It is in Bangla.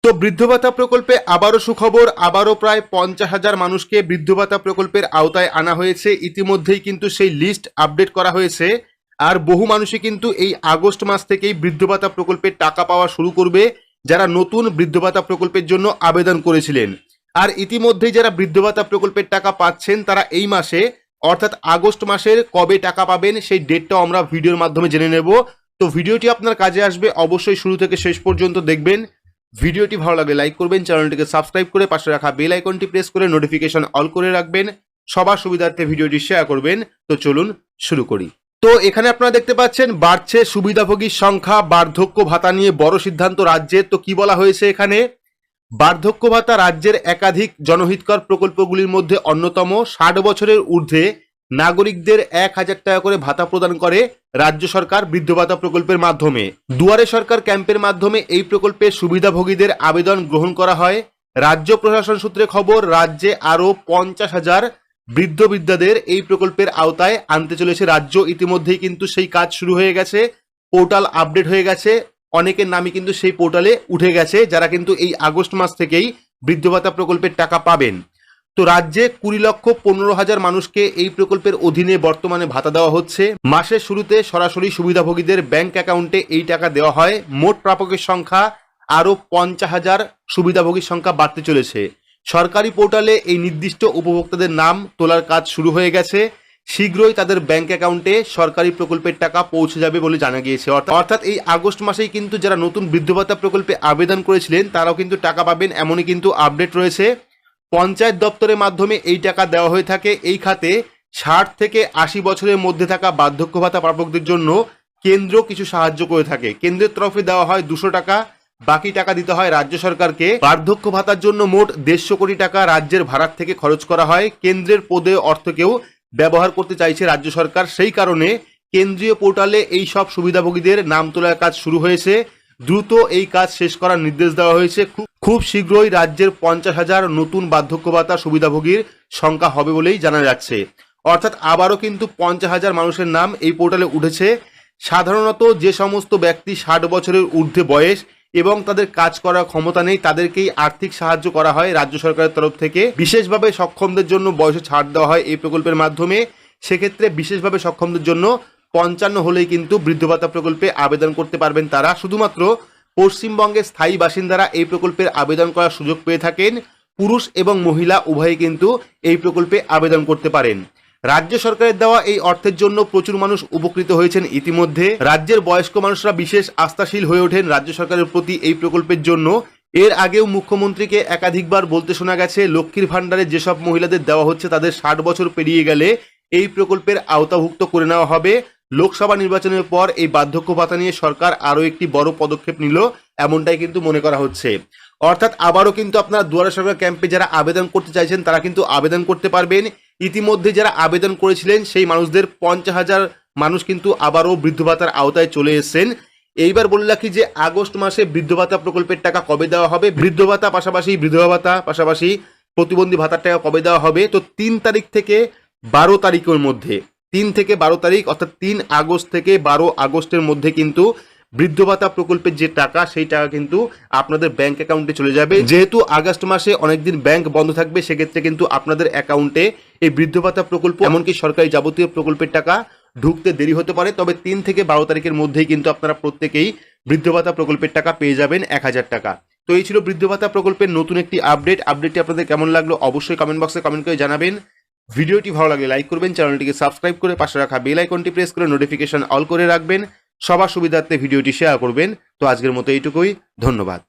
তো বৃদ্ধ ভাতা প্রকল্পে আবারও সুখবর, আবারও প্রায় 50,000 মানুষকে বৃদ্ধ ভাতা প্রকল্পের আওতায় আনা হয়েছে। ইতিমধ্যেই কিন্তু সেই লিস্ট আপডেট করা হয়েছে। আর বহু মানুষই কিন্তু এই আগস্ট মাস থেকেই বৃদ্ধ ভাতা প্রকল্পের টাকা পাওয়া শুরু করবে, যারা নতুন বৃদ্ধ ভাতা প্রকল্পের জন্য আবেদন করেছিলেন। আর ইতিমধ্যেই যারা বৃদ্ধ ভাতা প্রকল্পের টাকা পাচ্ছেন তারা এই মাসে অর্থাৎ আগস্ট মাসের কবে টাকা পাবেন সেই ডেটটাও আমরা ভিডিওর মাধ্যমে জেনে নেব। তো ভিডিওটি আপনার কাজে আসবে, অবশ্যই শুরু থেকে শেষ পর্যন্ত দেখবেন। ভিডিওটি ভালো লাগলে লাইক করবেন, চ্যানেলটিকে সাবস্ক্রাইব করে পাশে রাখা বেল আইকনটি প্রেস করে নোটিফিকেশন অল করে রাখবেন, সবার সুবিধার্থে ভিডিওটি শেয়ার করবেন। তো চলুন শুরু করি। তো এখানে আপনারা দেখতে পাচ্ছেন বাড়ছে সুবিধাভোগীর সংখ্যা, বার্ধক্য ভাতা নিয়ে বড় সিদ্ধান্ত রাজ্যের। তো কি বলা হয়েছে এখানে, বার্ধক্য ভাতা রাজ্যের একাধিক জনহিতকর প্রকল্পগুলির মধ্যে অন্যতম। 60 বছরের ঊর্ধ্বে নাগরিকদের 1,000 টাকা করে ভাতা প্রদান করে রাজ্য সরকার বৃদ্ধ ভাতা প্রকল্পের মাধ্যমে। দুয়ারে সরকার ক্যাম্পের মাধ্যমে এই প্রকল্পের সুবিধাভোগীদের আবেদন গ্রহণ করা হয়। রাজ্য প্রশাসন সূত্রে খবর, রাজ্যে আরও 50,000 বৃদ্ধ বৃদ্ধাদের এই প্রকল্পের আওতায় আনতে চলেছে রাজ্য। ইতিমধ্যেই কিন্তু সেই কাজ শুরু হয়ে গেছে, পোর্টাল আপডেট হয়ে গেছে, অনেকের নামই কিন্তু সেই পোর্টালে উঠে গেছে, যারা কিন্তু এই আগস্ট মাস থেকেই বৃদ্ধ ভাতা প্রকল্পের টাকা পাবেন। তো রাজ্যে 20,15,000 মানুষকে এই প্রকল্পের অধীনে বর্তমানে ভাতা দেওয়া হচ্ছে। মাসের শুরুতে সরাসরি সুবিধাভোগীদের ব্যাংক অ্যাকাউন্টে এই টাকা দেওয়া হয়। মোট প্রাপকের সংখ্যা আরও 50,000 সুবিধাভোগীর সংখ্যা বাড়তে চলেছে। সরকারি পোর্টালে এই নির্দিষ্ট উপভোক্তাদের নাম তোলার কাজ শুরু হয়ে গেছে। শীঘ্রই তাদের ব্যাংক অ্যাকাউন্টে সরকারি প্রকল্পের টাকা পৌঁছে যাবে বলে জানা গিয়েছে। অর্থাৎ এই আগস্ট মাসেই কিন্তু যারা নতুন বৃদ্ধ ভাতা প্রকল্পে আবেদন করেছিলেন তারাও কিন্তু টাকা পাবেন, এমনই কিন্তু আপডেট রয়েছে। পঞ্চায়েত দপ্তরের মাধ্যমে এই টাকা দেওয়া হয়ে থাকে। এই খাতে 60 থেকে 80 বছরের মধ্যে থাকা বার্ধক্য ভাতা প্রাপকদের জন্য কেন্দ্র কিছু সাহায্য করে থাকে। কেন্দ্রের তরফে দেওয়া হয় 200 টাকা, বাকি টাকা দিতে হয় রাজ্য সরকারকে। বার্ধক্য ভাতার জন্য মোট 150 কোটি টাকা রাজ্যের ভাড়ার থেকে খরচ করা হয়। কেন্দ্রের প্রদেয় অর্থকেও ব্যবহার করতে চাইছে রাজ্য সরকার, সেই কারণে কেন্দ্রীয় পোর্টালে এই সব সুবিধাভোগীদের নাম তোলার কাজ শুরু হয়েছে। দ্রুত এই কাজ শেষ করার নির্দেশ দেওয়া হয়েছে। খুব শীঘ্রই রাজ্যের 50,000 নতুন বার্ধক্য ভাতা সুবিধাভোগীর সংখ্যা হবে বলেই জানা যাচ্ছে। অর্থাৎ আবারও কিন্তু 50,000 মানুষের নাম এই পোর্টালে উঠেছে। সাধারণত যে সমস্ত ব্যক্তি 60 বছরের ঊর্ধ্বে বয়স এবং তাদের কাজ করার ক্ষমতা নেই, তাদেরকেই আর্থিক সাহায্য করা হয় রাজ্য সরকারের তরফ থেকে। বিশেষভাবে সক্ষমদের জন্য বয়সে ছাড় দেওয়া হয় এই প্রকল্পের মাধ্যমে। সেক্ষেত্রে বিশেষভাবে সক্ষমদের জন্য 55 হলেই কিন্তু বৃদ্ধ ভাতা প্রকল্পে আবেদন করতে পারবেন তারা। শুধুমাত্র পশ্চিমবঙ্গের স্থায়ী বাসিন্দারা এই প্রকল্পের আবেদন করার সুযোগ পেয়ে থাকেন। পুরুষ এবং মহিলা উভয়ই কিন্তু এই প্রকল্পে আবেদন করতে পারেন। রাজ্য সরকারের দেওয়া এই অর্থের জন্য প্রচুর মানুষ উপকৃত হয়েছেন ইতিমধ্যে। রাজ্যের বয়স্ক মানুষরা বিশেষ আস্থাশীল হয়ে ওঠেন রাজ্য সরকারের প্রতি এই প্রকল্পের জন্য। এর আগেও মুখ্যমন্ত্রীকে একাধিকবার বলতে শোনা গেছে, লক্ষ্মীর ভাণ্ডারে যেসব মহিলাদের দেওয়া হচ্ছে তাদের 60 বছর পেরিয়ে গেলে এই প্রকল্পের আওতাভুক্ত করে নেওয়া হবে। লোকসভা নির্বাচনের পর এই বার্ধক্য ভাতা নিয়ে সরকার আরও একটি বড় পদক্ষেপ নিল, এমনটাই কিন্তু মনে করা হচ্ছে। অর্থাৎ আবারও কিন্তু আপনারা দুয়ারে সরকার ক্যাম্পে যারা আবেদন করতে চাইছেন তারা কিন্তু আবেদন করতে পারবেন। ইতিমধ্যে যারা আবেদন করেছিলেন সেই মানুষদের 50,000 মানুষ কিন্তু আবারও বৃদ্ধ ভাতার আওতায় চলে এসেছেন। এইবার বলে রাখি যে আগস্ট মাসে বৃদ্ধ ভাতা প্রকল্পের টাকা কবে দেওয়া হবে, বৃদ্ধ ভাতা পাশাপাশি বিধবা ভাতা পাশাপাশি প্রতিবন্ধী ভাতার টাকা কবে দেওয়া হবে। তো 3 তারিখ থেকে 12 তারিখের মধ্যে, 3 থেকে 12 তারিখ অর্থাৎ 3 আগস্ট থেকে 12 আগস্টের মধ্যে কিন্তু বৃদ্ধ ভাতা প্রকল্পের যে টাকা সেই টাকা কিন্তু আপনাদের ব্যাংক অ্যাকাউন্টে চলে যাবে। যেহেতু আগস্ট মাসে অনেকদিন ব্যাংক বন্ধ থাকবে, সেক্ষেত্রে কিন্তু আপনাদের অ্যাকাউন্টে এই বৃদ্ধ ভাতা প্রকল্প এমনকি সরকারি যাবতীয় প্রকল্পের টাকা ঢুকতে দেরি হতে পারে। তবে 3 থেকে 12 তারিখের মধ্যেই কিন্তু আপনারা প্রত্যেকেই বৃদ্ধ ভাতা প্রকল্পের টাকা পেয়ে যাবেন 1,000 টাকা। তো এই ছিল বৃদ্ধ ভাতা প্রকল্পের নতুন একটি আপডেটটি আপনাদের কেমন লাগলো অবশ্যই কমেন্ট বক্সে কমেন্ট করে জানাবেন। ভিডিওটি ভালো লাগলে লাইক করবেন, চ্যানেলটিকে সাবস্ক্রাইব করে পাশে রাখা বেল আইকনটি প্রেস করে নোটিফিকেশন অল করে রাখবেন, সবার সুবিধার্থে ভিডিওটি শেয়ার করবেন। তো আজকের মতো এইটুকুই, ধন্যবাদ।